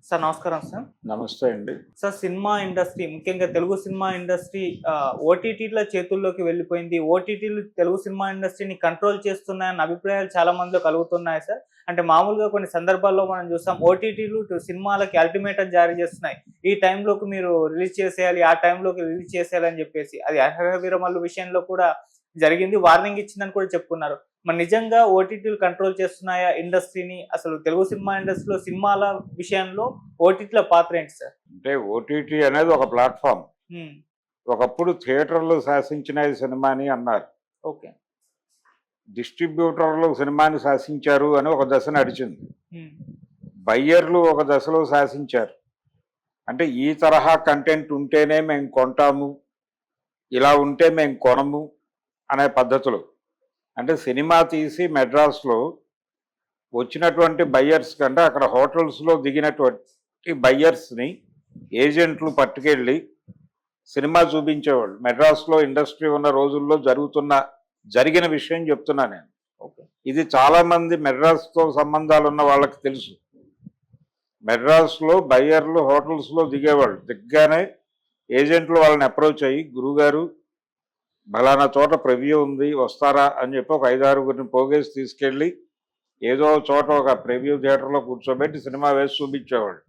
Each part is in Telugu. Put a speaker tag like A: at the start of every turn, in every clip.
A: సార్ నమస్కారం సార్.
B: నమస్తే అండి.
A: సార్ సినిమా ఇండస్ట్రీ ముఖ్యంగా తెలుగు సినిమా ఇండస్ట్రీ ఓటీటీల చేతుల్లోకి వెళ్ళిపోయింది. ఓటీటీలు తెలుగు సినిమా ఇండస్ట్రీని కంట్రోల్ చేస్తున్నాయన్న అభిప్రాయాలు చాలా మందిలో కలుగుతున్నాయి సార్. అంటే మామూలుగా కొన్ని సందర్భాల్లో మనం చూసాం ఓటీటీలు సినిమాలకి అల్టిమేటం జారీ చేస్తున్నాయి. ఈ టైంలోకి మీరు రిలీజ్ చేసేయాలి, ఆ టైంలోకి రిలీజ్ చేసేయాలి అని చెప్పేసి. అది అర్హత విరమల విషయంలో కూడా జరిగింది. వార్నింగ్ ఇచ్చిందని కూడా చెప్పుకున్నారు. మరి నిజంగా ఓటీటీలు కంట్రోల్ చేస్తున్నాయా ఇండస్ట్రీని? అసలు తెలుగు సినిమా ఇండస్ట్రీలో సినిమాల విషయంలో ఓటీటీల పాత్ర ఏంటి సార్?
B: అంటే ఓటీటీ అనేది ఒక ప్లాట్‌ఫార్మ్.
A: హ్మ్.
B: ఒకప్పుడు థియేటర్‌లు శాసించినయి సినిమాని అన్నారు.
A: ఓకే.
B: డిస్ట్రిబ్యూటర్లు సినిమాని శాసించారు అని ఒక దశ నడిచింది.
A: హ్మ్.
B: బయ్యర్లు ఒక దశలో శాసించారు. అంటే ఈ తరహా కంటెంట్ ఉంటేనే మేము కొంటాము, ఇలా ఉంటే మేము కొనము అనే పద్ధతులు. అంటే సినిమా తీసి మెడ్రాస్‌లో వచ్చినటువంటి బయ్యర్స్ కంటే అక్కడ హోటల్స్‌లో దిగినటువంటి బయ్యర్స్‌ని ఏజెంట్లు పట్టుకెళ్ళి సినిమా చూపించేవాళ్ళు. మెడ్రాస్‌లో ఇండస్ట్రీ ఉన్న రోజుల్లో జరిగిన విషయం చెప్తున్నా నేను.
A: ఓకే.
B: ఇది చాలామంది మెడ్రాస్‌తో సంబంధాలున్న వాళ్ళకి తెలుసు. మెడ్రాస్‌లో బయ్యర్లు హోటల్స్‌లో దిగేవాళ్ళు. దిగ్గానే ఏజెంట్లు వాళ్ళని అప్రోచ్ అయ్యి, గురువుగారు ఫలానా చోట ప్రివ్యూ ఉంది వస్తారా అని చెప్పి ఒక 5, 6గురిని పోగేసి తీసుకెళ్ళి ఏదో చోట ఒక ప్రివ్యూ థియేటర్లో కూర్చోబెట్టి సినిమా వేసి చూపించేవాళ్ళు.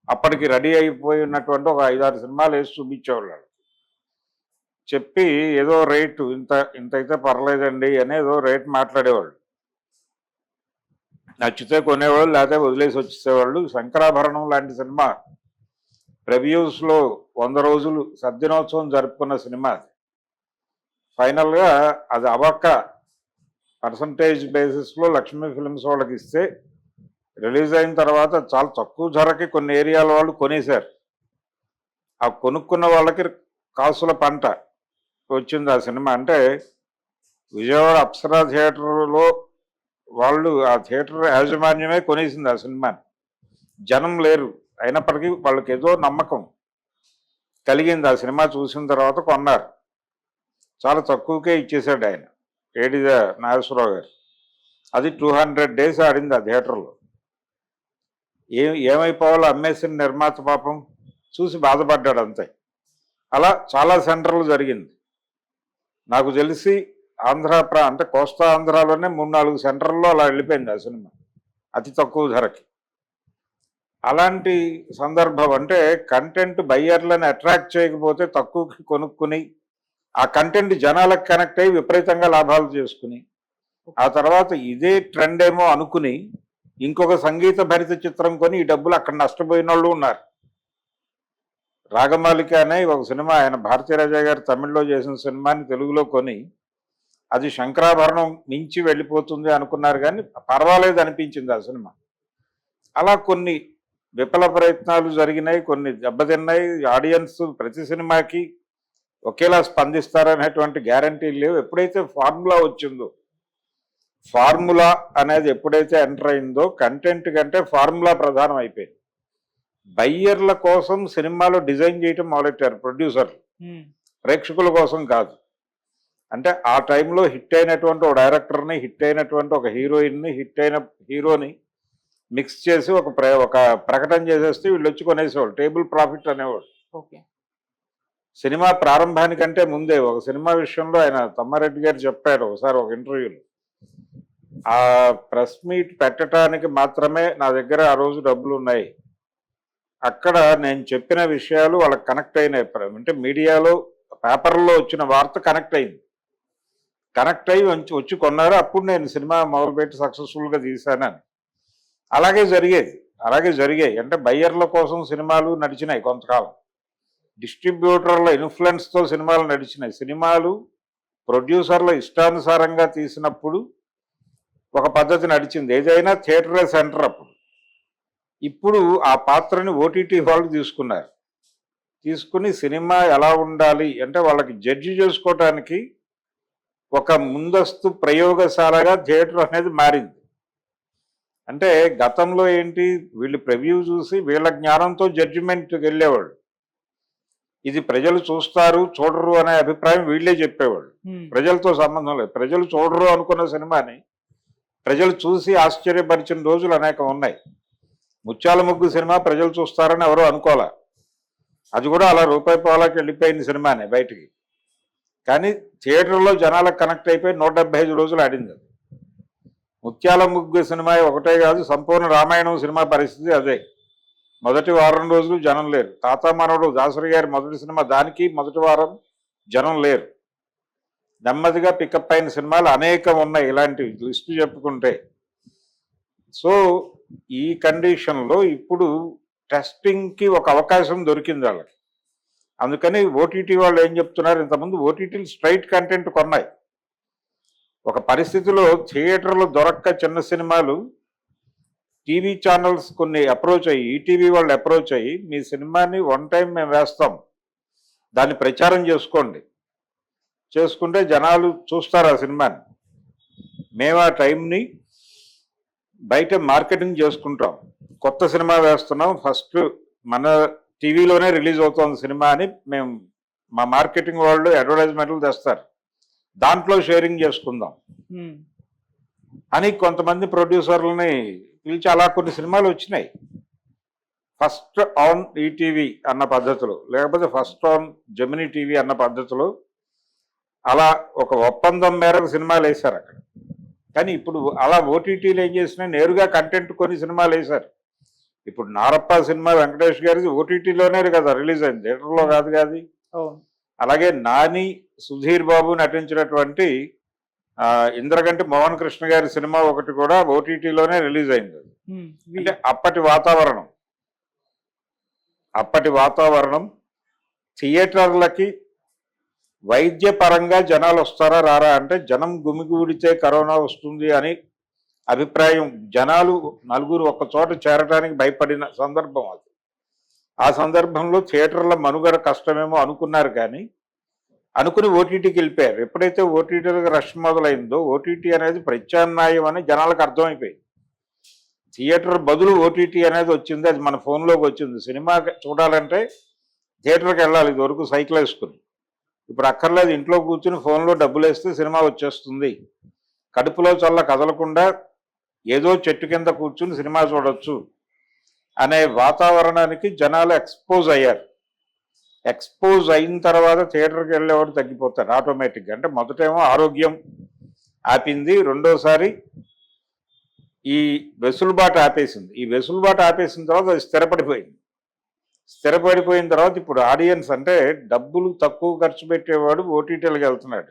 B: అప్పటికి రెడీ అయిపోయి ఉన్నటువంటి ఒక 5, 6 సినిమాలు వేసి చూపించేవాళ్ళు. చెప్పి ఏదో రేటు ఇంతైతే పర్లేదండి అని ఏదో రేట్ మాట్లాడేవాళ్ళు. నచ్చితే కొనేవాళ్ళు, లేకపోతే వదిలేసి వచ్చేసేవాళ్ళు. శంకరాభరణం లాంటి సినిమా ప్రివ్యూస్లో 100 రోజులు సద్దినోత్సవం జరుపుకున్న సినిమా అది. ఫైనల్గా అది అవ్వక పర్సంటేజ్ బేసిస్లో లక్ష్మీ ఫిల్మ్స్ వాళ్ళకి ఇస్తే రిలీజ్ అయిన తర్వాత చాలా తక్కువ ధరకి కొన్ని ఏరియాల వాళ్ళు కొనేశారు. ఆ కొనుక్కున్న వాళ్ళకి కాసుల పంట వచ్చింది ఆ సినిమా. అంటే విజయవాడ అప్సరా థియేటర్లో వాళ్ళు ఆ థియేటర్ యాజమాన్యమే కొనేసింది ఆ సినిమాని. జనం లేరు, అయినప్పటికీ వాళ్ళకి ఏదో నమ్మకం కలిగింది. ఆ సినిమా చూసిన తర్వాత కొన్నారు. చాలా తక్కువకే ఇచ్చేసాడు ఆయన, ఏడిద నాగేశ్వరరావు గారు. అది 200 days ఆడింది ఆ థియేటర్లో. ఏమైపోవాలో అమ్మేసిన నిర్మాత పాపం చూసి బాధపడ్డాడు అంతే. అలా చాలా సెంటర్లు జరిగింది. నాకు తెలిసి అంటే కోస్తా ఆంధ్రాలోనే 3-4 సెంటర్లలో అలా వెళ్ళిపోయింది ఆ సినిమా అతి తక్కువ ధరకి. అలాంటి సందర్భం అంటే కంటెంట్ బయ్యర్లను అట్రాక్ట్ చేయకపోతే తక్కువకి కొనుక్కుని ఆ కంటెంట్ జనాలకు కనెక్ట్ అయ్యి విపరీతంగా లాభాలు చేసుకుని ఆ తర్వాత ఇదే ట్రెండ్ ఏమో అనుకుని ఇంకొక సంగీత భరిత చిత్రం కొని ఈ డబ్బులు అక్కడ నష్టపోయిన వాళ్ళు ఉన్నారు. రాగమాలిక అనే ఒక సినిమా ఆయన భారతీరాజా గారు తమిళ్లో చేసిన సినిమాని తెలుగులో కొని అది శంకరాభరణం మించి వెళ్ళిపోతుంది అనుకున్నారు, కానీ పర్వాలేదు అనిపించింది ఆ సినిమా. అలా కొన్ని విఫల ప్రయత్నాలు జరిగినాయి, కొన్ని దెబ్బతిన్నాయి. ఆడియన్స్ ప్రతి సినిమాకి ఒకేలా స్పందిస్తారనేటువంటి గ్యారంటీలు లేవు. ఎప్పుడైతే ఫార్ములా వచ్చిందో, ఫార్ములా అనేది ఎప్పుడైతే ఎంటర్ అయిందో కంటెంట్ కంటే ఫార్ములా ప్రధానం అయిపోయింది. బయ్యర్ల కోసం సినిమాలో డిజైన్ చేయటం మొదలెట్టారు ప్రొడ్యూసర్లు, ప్రేక్షకుల కోసం కాదు. అంటే ఆ టైంలో హిట్ అయినటువంటి ఒక డైరెక్టర్ని, హిట్ అయినటువంటి ఒక హీరోయిన్ని, హిట్ అయిన హీరోని మిక్స్ చేసి ఒక ప్రకటన చేసేస్తే వీళ్ళు వచ్చి కొనేసేవాళ్ళు. టేబుల్ ప్రాఫిట్ అనేవాడు.
A: ఓకే.
B: సినిమా ప్రారంభానికంటే ముందే ఒక సినిమా విషయంలో ఆయన తమ్మారెడ్డి గారు చెప్పారు ఒకసారి ఒక ఇంటర్వ్యూలో, ఆ ప్రెస్ మీట్ పెట్టడానికి మాత్రమే నా దగ్గర ఆ రోజు డబ్బులు ఉన్నాయి. అక్కడ నేను చెప్పిన విషయాలు వాళ్ళకి కనెక్ట్ అయినాయి. అంటే మీడియాలో పేపర్లో వచ్చిన వార్త కనెక్ట్ అయింది. కనెక్ట్ అయ్యి వచ్చి కొన్నారు. అప్పుడు నేను సినిమా మొదలుపెట్టి సక్సెస్ఫుల్గా తీశానని. అలాగే జరిగాయి. అంటే బయ్యర్ల కోసం సినిమాలు నడిచినాయి కొంతకాలం. డిస్ట్రిబ్యూటర్ల ఇన్ఫ్లుయెన్స్తో సినిమాలు నడిచినాయి. సినిమాలు ప్రొడ్యూసర్ల ఇష్టానుసారంగా తీసినప్పుడు ఒక పద్ధతి నడిచింది. ఏదైనా థియేటరే సెంటర్ అప్పుడు. ఇప్పుడు ఆ పాత్రని ఓటీటీ వాళ్ళు తీసుకుని సినిమా ఎలా ఉండాలి అంటే వాళ్ళకి జడ్జి చేసుకోవటానికి ఒక ముందస్తు ప్రయోగశాలగా థియేటర్ అనేది మారింది. అంటే గతంలో ఏంటి, వీళ్ళు ప్రివ్యూ చూసి వీళ్ళ జ్ఞానంతో జడ్జిమెంట్కి వెళ్ళేవాళ్ళు. ఇది ప్రజలు చూస్తారు చూడరు అనే అభిప్రాయం వీళ్ళే చెప్పేవాళ్ళు. ప్రజలతో సంబంధం లేదు. ప్రజలు చూడరు అనుకున్న సినిమాని ప్రజలు చూసి ఆశ్చర్యపరిచిన రోజులు అనేకం ఉన్నాయి. ముత్యాల ముగ్గు సినిమా ప్రజలు చూస్తారని ఎవరో అనుకోలే. అది కూడా అలా రూపాయి పావులాకి వెళ్ళిపోయిన సినిమానే బయటికి. కానీ థియేటర్లో జనాలకు కనెక్ట్ అయిపోయి 175 రోజులు ఆడింది అది. ముత్యాల ముగ్గు సినిమా ఒకటే కాదు, సంపూర్ణ రామాయణం సినిమా పరిస్థితి అదే. మొదటి వారం రోజులు జనం లేరు. తాత మనవడు దాసరి గారి మొదటి సినిమా, దానికి మొదటి వారం జనం లేరు. నెమ్మదిగా పికప్ అయిన సినిమాలు అనేకం ఉన్నాయి, ఇలాంటివి లిస్టు చెప్పుకుంటే. సో ఈ కండిషన్లో ఇప్పుడు టెస్టింగ్కి ఒక అవకాశం దొరికింది వాళ్ళకి. అందుకని ఓటీటీ వాళ్ళు ఏం చెప్తున్నారు, ఇంతకుముందు ఓటీటీలు స్ట్రైట్ కంటెంట్ కొన్నాయి. ఒక పరిస్థితిలో థియేటర్లు దొరక్క చిన్న సినిమాలు టీవీ ఛానల్స్ కొన్ని అప్రోచ్ అయ్యి, ఈటీవీ వాళ్ళు అప్రోచ్ అయ్యి, మీ సినిమాని వన్ టైం మేము వేస్తాం, దాన్ని ప్రచారం చేసుకోండి, చేసుకుంటే జనాలు చూస్తారు ఆ సినిమాని, మేము ఆ టైంని బయట మార్కెటింగ్ చేసుకుంటాం, కొత్త సినిమా వేస్తున్నాం, ఫస్ట్ మన టీవీలోనే రిలీజ్ అవుతుంది సినిమా అని మేము మా మార్కెటింగ్ వాళ్ళు అడ్వర్టైజ్మెంట్లు తెస్తారు, దాంట్లో షేరింగ్ చేసుకుందాం అని కొంతమంది ప్రొడ్యూసర్లని పిలిచి అలా కొన్ని సినిమాలు వచ్చినాయి. ఫస్ట్ ఆన్ ఈటీవీ అన్న పద్ధతిలో, లేకపోతే ఫస్ట్ ఆన్ జెమినీ టీవీ అన్న పద్ధతిలో అలా ఒక ఒప్పందం మేరకు సినిమాలు వేశారు అక్కడ. కానీ ఇప్పుడు అలా ఓటీటీలు ఏం చేసినాయి, నేరుగా కంటెంట్ కొన్ని సినిమాలు వేశారు. ఇప్పుడు నారప్ప సినిమా వెంకటేష్ గారిది ఓటీటీలోనే కదా రిలీజ్ అయింది, థియేటర్లో కాదు కాదు. అలాగే నాని సుధీర్ బాబు నటించినటువంటి ఇంద్రగంటి మోహన్ కృష్ణ గారి సినిమా ఒకటి కూడా ఓటీటీలోనే రిలీజ్ అయింది. అంటే అప్పటి వాతావరణం థియేటర్లకి వైద్యపరంగా జనాలు వస్తారా రారా అంటే, జనం గుమిగూడితే కరోనా వస్తుంది అని అభిప్రాయం, జనాలు నలుగురు ఒక్క చోట చేరడానికి భయపడిన సందర్భం అది. ఆ సందర్భంలో థియేటర్ల మనుగడ కష్టమేమో అనుకున్నారు, కానీ అనుకుని ఓటీటీకి వెళ్ళిపోయారు. ఎప్పుడైతే ఓటీటీలకు రష్ మొదలైందో ఓటీటీ అనేది ప్రత్యామ్నాయం అని జనాలకు అర్థమైపోయింది. థియేటర్ బదులు ఓటీటీ అనేది వచ్చింది, అది మన ఫోన్లోకి వచ్చింది. సినిమా చూడాలంటే థియేటర్కి వెళ్ళాలి, ఇది వరకు సైకిల్ వేసుకుని. ఇప్పుడు అక్కర్లేదు, ఇంట్లో కూర్చుని ఫోన్లో డబ్బులు వేస్తే సినిమా వచ్చేస్తుంది, కడుపులో చల్ల కదలకుండా ఏదో చెట్టు కింద కూర్చుని సినిమా చూడొచ్చు అనే వాతావరణానికి జనాలు ఎక్స్పోజ్ అయ్యారు. ఎక్స్పోజ్ అయిన తర్వాత థియేటర్కి వెళ్ళేవాడు తగ్గిపోతారు ఆటోమేటిక్గా. అంటే మొదటేమో ఆరోగ్యం ఆపింది, రెండోసారి ఈ వెసులుబాటు ఆపేసింది. ఈ వెసులుబాటు ఆపేసిన తర్వాత అది స్థిరపడిపోయిన తర్వాత ఇప్పుడు ఆడియన్స్ అంటే డబ్బులు తక్కువ ఖర్చు పెట్టేవాడు ఓటీటీలకు వెళ్తున్నాడు.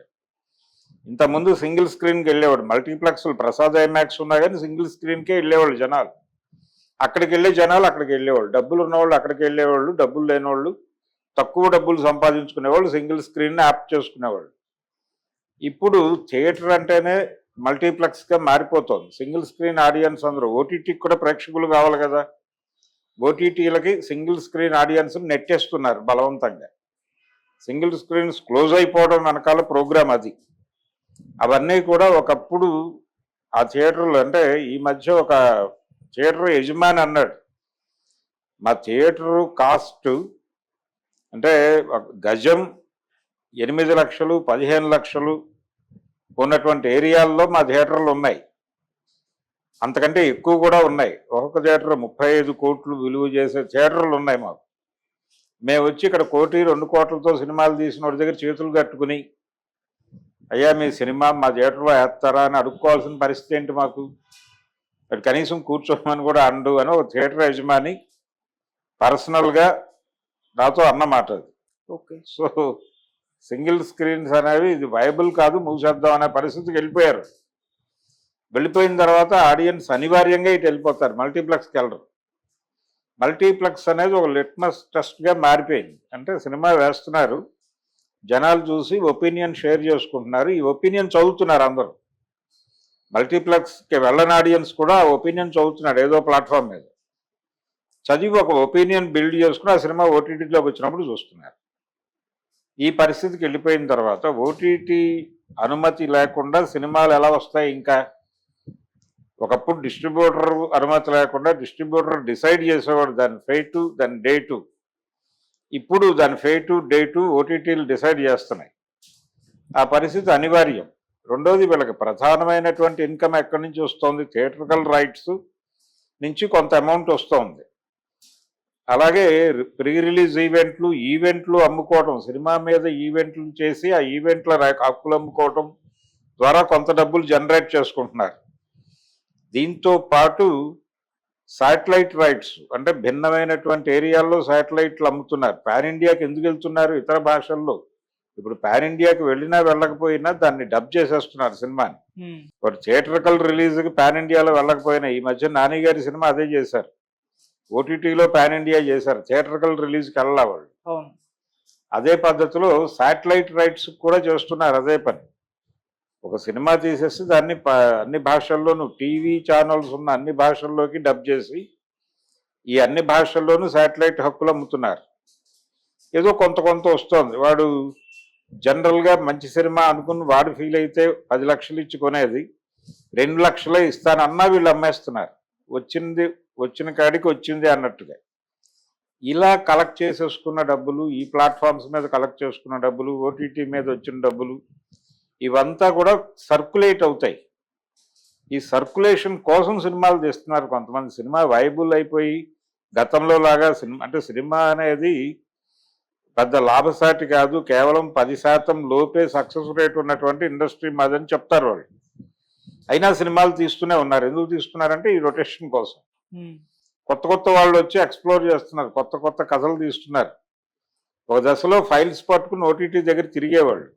B: ఇంతకుముందు సింగిల్ స్క్రీన్కి వెళ్ళేవాడు, మల్టీప్లెక్స్లు ప్రసాద్ ఐమాక్స్ ఉన్నా కానీ సింగిల్ స్క్రీన్కే వెళ్ళేవాళ్ళు జనాలు. అక్కడికి వెళ్ళే జనాలు అక్కడికి వెళ్ళేవాళ్ళు, డబ్బులు ఉన్నవాళ్ళు అక్కడికి వెళ్ళేవాళ్ళు, డబ్బులు లేనివాళ్ళు తక్కువ డబ్బులు సంపాదించుకునేవాళ్ళు సింగిల్ స్క్రీన్ని యాప్ చేసుకునేవాళ్ళు. ఇప్పుడు థియేటర్ అంటేనే మల్టీప్లెక్స్గా మారిపోతుంది. సింగిల్ స్క్రీన్ ఆడియన్స్ అందరూ ఓటీటీకి కూడా ప్రేక్షకులు కావాలి కదా, ఓటీటీలకి సింగిల్ స్క్రీన్ ఆడియన్స్ నెట్టేస్తున్నారు బలవంతంగా. సింగిల్ స్క్రీన్స్ క్లోజ్ అయిపోవడం వెనకాల ప్రోగ్రామ్ అది. అవన్నీ కూడా ఒకప్పుడు ఆ థియేటర్లు, అంటే ఈ మధ్య ఒక థియేటర్ యజమాని అన్నాడు, మా థియేటరు కాస్ట్ అంటే గజం 8 లక్షలు 15 లక్షలు ఉన్నటువంటి ఏరియాల్లో మా థియేటర్లు ఉన్నాయి, అంతకంటే ఎక్కువ కూడా ఉన్నాయి. ఒక్కొక్క థియేటర్ 35 కోట్లు విలువ చేసే థియేటర్లు ఉన్నాయి మాకు. మేము వచ్చి ఇక్కడ 1 కోటి 2 కోట్లతో సినిమాలు తీసిన వాడి దగ్గర చేతులు కట్టుకుని, అయ్యా మీ సినిమా మా థియేటర్లో వేస్తారా అని అడుక్కోవాల్సిన పరిస్థితి ఏంటి మాకు, అది కనీసం కూర్చోమని కూడా అండు అని ఒక థియేటర్ యజమాని పర్సనల్గా నాతో అన్నమాట అది.
A: ఓకే.
B: సో సింగిల్ స్క్రీన్స్ అనేవి ఇది వైబుల్ కాదు, మూసేద్దాం అనే పరిస్థితికి వెళ్ళిపోయారు. వెళ్ళిపోయిన తర్వాత ఆడియన్స్ అనివార్యంగా ఇటు వెళ్ళిపోతారు, మల్టీప్లెక్స్కి వెళ్ళరు. మల్టీప్లెక్స్ అనేది ఒక లిట్మస్ టెస్ట్గా మారిపోయింది. అంటే సినిమా వేస్తున్నారు, జనాలు చూసి ఒపీనియన్ షేర్ చేసుకుంటున్నారు, ఈ ఒపీనియన్ చదువుతున్నారు అందరూ. మల్టీప్లెక్స్కి వెళ్ళని ఆడియన్స్ కూడా ఆ ఒపీనియన్ చదువుతున్నాడు ఏదో ప్లాట్ఫామ్ మీద, చదివి ఒక ఒపీనియన్ బిల్డ్ చేసుకుని ఆ సినిమా ఓటీటీలోకి వచ్చినప్పుడు చూస్తున్నారు. ఈ పరిస్థితికి వెళ్ళిపోయిన తర్వాత ఓటీటీ అనుమతి లేకుండా సినిమాలు ఎలా వస్తాయి? ఇంకా ఒకప్పుడు డిస్ట్రిబ్యూటర్ అనుమతి లేకుండా డిస్ట్రిబ్యూటర్ డిసైడ్ చేసేవాడు దాని ఫేటు దాని డేటు. ఇప్పుడు దాని ఫేటు డేటు ఓటీటీలు డిసైడ్ చేస్తున్నాయి. ఆ పరిస్థితి అనివార్యం. రెండోది, వీళ్ళకి ప్రధానమైనటువంటి ఇన్కమ్ ఎక్కడి నుంచి వస్తుంది? థియేటర్కల్ రైట్స్, నుంచి కొంత అమౌంట్ వస్తుంది. అలాగే ప్రీ రిలీజ్ ఈవెంట్లు అమ్ముకోవటం, సినిమా మీద ఈవెంట్లు చేసి ఆ ఈవెంట్ల హక్కులు అమ్ముకోవటం ద్వారా కొంత డబ్బులు జనరేట్ చేసుకుంటున్నారు. దీంతో పాటు శాటిలైట్ రైట్స్ అంటే భిన్నమైనటువంటి ఏరియాల్లో శాటిలైట్లు అమ్ముతున్నారు. పాన్ ఇండియాకి ఎందుకు వెళ్తున్నారు? ఇతర భాషల్లో. ఇప్పుడు పాన్ ఇండియాకి వెళ్ళినా వెళ్ళకపోయినా దాన్ని డబ్ చేసేస్తున్నారు సినిమాని. ఒక థియేటర్కల్ రిలీజ్కి పాన్ ఇండియాలో వెళ్ళకపోయినా ఈ మధ్య నాని గారి సినిమా అదే చేశారు. ఓటీటీలో పాన్ ఇండియా చేశారు, థియేటర్కల్ రిలీజ్కి వెళ్ళా వాళ్ళు. అదే పద్ధతిలో శాటిలైట్ రైట్స్ కూడా చేస్తున్నారు అదే పని. ఒక సినిమా తీసేసి దాన్ని అన్ని భాషల్లోనూ టీవీ ఛానల్స్ ఉన్న అన్ని భాషల్లోకి డబ్ చేసి ఈ అన్ని భాషల్లోనూ శాటిలైట్ హక్కులు అమ్ముతున్నారు. ఏదో కొంత కొంత వస్తుంది. వాడు జనరల్గా మంచి సినిమా అనుకుని వాడు ఫీల్ అయితే 10 లక్షలు ఇచ్చి కొనేది 2 లక్షలే ఇస్తానన్నా వీళ్ళు అమ్మేస్తున్నారు. వచ్చిన కాడికి వచ్చింది అన్నట్టుగా. ఇలా కలెక్ట్ చేసేసుకున్న డబ్బులు, ఈ ప్లాట్ఫామ్స్ మీద కలెక్ట్ చేసుకున్న డబ్బులు, ఓటీటీ మీద వచ్చిన డబ్బులు ఇవంతా కూడా సర్క్యులేట్ అవుతాయి. ఈ సర్క్యులేషన్ కోసం సినిమాలు తీస్తున్నారు కొంతమంది. సినిమా వైబుల్ అయిపోయి గతంలో లాగా సినిమా అనేది పెద్ద లాభసాటి కాదు, కేవలం 10% లోపే సక్సెస్ రేట్ ఉన్నటువంటి ఇండస్ట్రీ మాదని చెప్తారు వాళ్ళు. అయినా సినిమాలు తీస్తూనే ఉన్నారు. ఎందుకు తీస్తున్నారంటే ఈ రొటేషన్ కోసం. కొత్త కొత్త వాళ్ళు వచ్చి ఎక్స్ప్లోర్ చేస్తున్నారు, కొత్త కొత్త కథలు తీస్తున్నారు. ఒక దశలో ఫైల్స్ పట్టుకుని ఓటీటీ దగ్గర తిరిగేవాళ్ళు.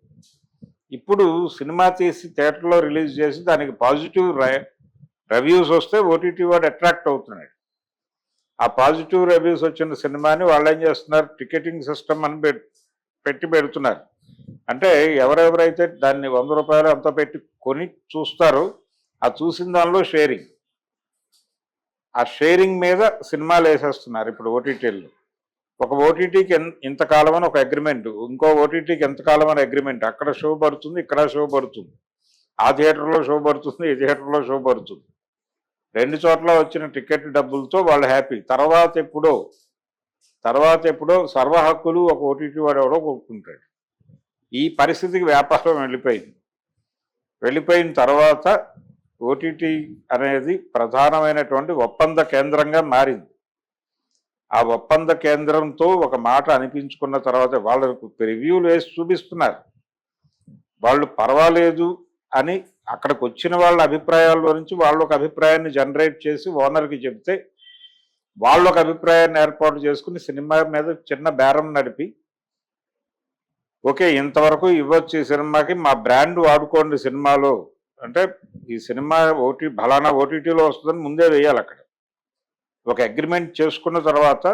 B: ఇప్పుడు సినిమా తీసి థియేటర్లో రిలీజ్ చేసి దానికి పాజిటివ్ రివ్యూస్ వస్తే ఓటీటీ వాడు అట్రాక్ట్ అవుతున్నాడు. ఆ పాజిటివ్ రివ్యూస్ వచ్చిన సినిమాని వాళ్ళు ఏం చేస్తున్నారు, టికెటింగ్ సిస్టమ్ అని పెట్టి పెడుతున్నారు. అంటే ఎవరెవరైతే దాన్ని 100 రూపాయలు అంత పెట్టి కొని చూస్తారో ఆ చూసిన దానిలో షేరింగ్, ఆ షేరింగ్ మీద సినిమాలు వేసేస్తున్నారు ఇప్పుడు ఓటీటీల్లో. ఒక ఓటీటీకి ఇంతకాలం అని ఒక అగ్రిమెంట్, ఇంకో ఓటీటీకి ఎంతకాలం అని అగ్రిమెంట్. అక్కడ షో పడుతుంది, ఇక్కడ షో పడుతుంది, ఆ థియేటర్లో షో పడుతుంది, ఈ థియేటర్లో షో పడుతుంది. 2 చోట్ల వచ్చిన టికెట్ డబ్బులతో వాళ్ళు హ్యాపీ. తర్వాత ఎప్పుడో సర్వ హక్కులు ఒక ఓటీటీ వాడు ఎవడో కొనుక్కుంటాడు. ఈ పరిస్థితికి వ్యాపారం వెళ్ళిపోయిన తర్వాత ఓటీటీ అనేది ప్రధానమైనటువంటి ఒప్పంద కేంద్రంగా మారింది. ఆ ఒప్పంద కేంద్రంతో ఒక మాట అనిపించుకున్న తర్వాత వాళ్ళకు రివ్యూలు వేసి చూపిస్తున్నారు. వాళ్ళు పర్వాలేదు అని అక్కడికి వచ్చిన వాళ్ళ అభిప్రాయాల్లో నుంచి వాళ్ళు ఒక అభిప్రాయాన్ని జనరేట్ చేసి ఓనర్కి చెప్తే వాళ్ళు ఒక అభిప్రాయాన్ని ఏర్పాటు చేసుకుని సినిమా మీద చిన్న బేరం నడిపి, ఓకే ఇంతవరకు ఇవ్వచ్చు ఈ సినిమాకి, మా బ్రాండ్ వాడుకోండి సినిమాలో అంటే ఈ సినిమా ఫలానా ఓటీటీలో వస్తుందని ముందే వేయాలి. అక్కడ ఒక అగ్రిమెంట్ చేసుకున్న తర్వాత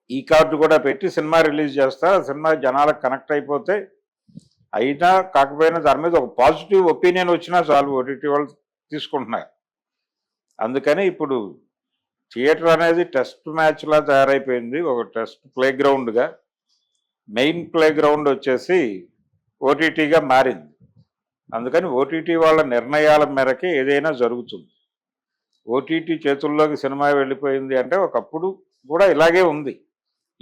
B: ఈ కార్డు కూడా పెట్టి సినిమా రిలీజ్ చేస్తా, సినిమా జనాలకు కనెక్ట్ అయిపోతే అయినా కాకపోయినా దాని మీద ఒక పాజిటివ్ ఒపీనియన్ వచ్చినా చాలు ఓటీటీ వాళ్ళు తీసుకుంటున్నారు. అందుకని ఇప్పుడు థియేటర్ అనేది టెస్ట్ మ్యాచ్లా తయారైపోయింది, ఒక టెస్ట్ ప్లే గ్రౌండ్గా. మెయిన్ ప్లే గ్రౌండ్ వచ్చేసి ఓటీటీగా మారింది. అందుకని ఓటీటీ వాళ్ళ నిర్ణయాల మేరకే ఏదైనా జరుగుతుంది. ఓటీటీ చేతుల్లోకి సినిమా వెళ్ళిపోయింది అంటే ఒకప్పుడు కూడా ఇలాగే ఉంది,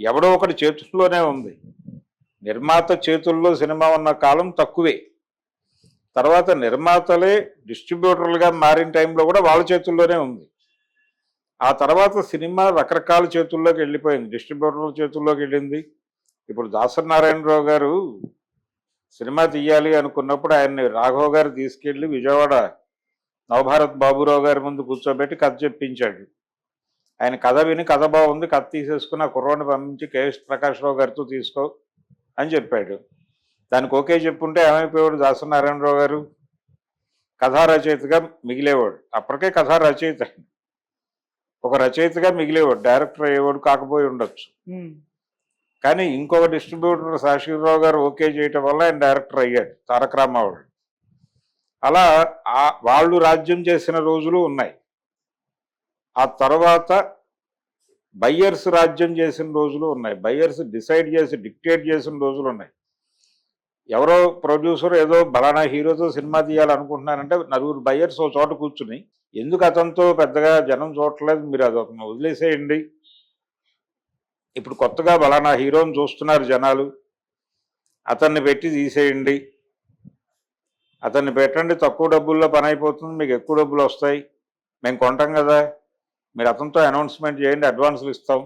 B: ఎవడో ఒకటి చేతుల్లోనే ఉంది. నిర్మాత చేతుల్లో సినిమా ఉన్న కాలం తక్కువే. తర్వాత నిర్మాతలే డిస్ట్రిబ్యూటర్లుగా మారిన టైంలో కూడా వాళ్ళ చేతుల్లోనే ఉంది. ఆ తర్వాత సినిమా రకరకాల చేతుల్లోకి వెళ్ళిపోయింది, డిస్ట్రిబ్యూటర్ల చేతుల్లోకి వెళ్ళింది. ఇప్పుడు దాసరి నారాయణరావు గారు సినిమా తీయాలి అనుకున్నప్పుడు ఆయన్ని రాఘవ గారు తీసుకెళ్లి విజయవాడ నవభారత్ బాబురావు గారి ముందు కూర్చోబెట్టి కథ చెప్పించాడు. ఆయన కథ విని కథ బాగుంది, కథ తీసేసుకుని ఆ కుర్రాన్ని పంపించి కేఎస్ ప్రకాశ్రావు గారితో తీసుకో అని చెప్పాడు. దానికి ఓకే చెప్పుంటే ఏమైపోయాడు దాసరి నారాయణరావు గారు, కథా రచయితగా మిగిలేవాడు. అప్పటికే కథా రచయిత, ఒక రచయితగా మిగిలేవాడు, డైరెక్టర్ అయ్యేవాడు కాకపోయి ఉండొచ్చు. కానీ ఇంకొక డిస్ట్రిబ్యూటర్ శాశ్వతరావు గారు ఓకే చేయటం వల్ల ఆయన డైరెక్టర్ అయ్యాడు, తారక రామారావు. అలా వాళ్ళు రాజ్యం చేసిన రోజులు ఉన్నాయి. ఆ తర్వాత బయ్యర్స్ రాజ్యం చేసిన రోజులు ఉన్నాయి, బయ్యర్స్ డిక్టేట్ చేసిన రోజులు ఉన్నాయి. ఎవరో ప్రొడ్యూసర్ ఏదో బలానా హీరోతో సినిమా తీయాలనుకుంటున్నారంటే 4 బయ్యర్స్ ఓ చోట కూర్చుని ఎందుకు అతనితో పెద్దగా జనం చూడట్లేదు, మీరు అదొక వదిలేసేయండి, ఇప్పుడు కొత్తగా బలానా హీరోని చూస్తున్నారు జనాలు, అతన్ని పెట్టి తీసేయండి, అతన్ని పెట్టండి, తక్కువ డబ్బుల్లో పని అయిపోతుంది, మీకు ఎక్కువ డబ్బులు వస్తాయి మేము కొంటాం కదా, మీరు అతనితో అనౌన్స్మెంట్ చేయండి, అడ్వాన్సులు ఇస్తాం,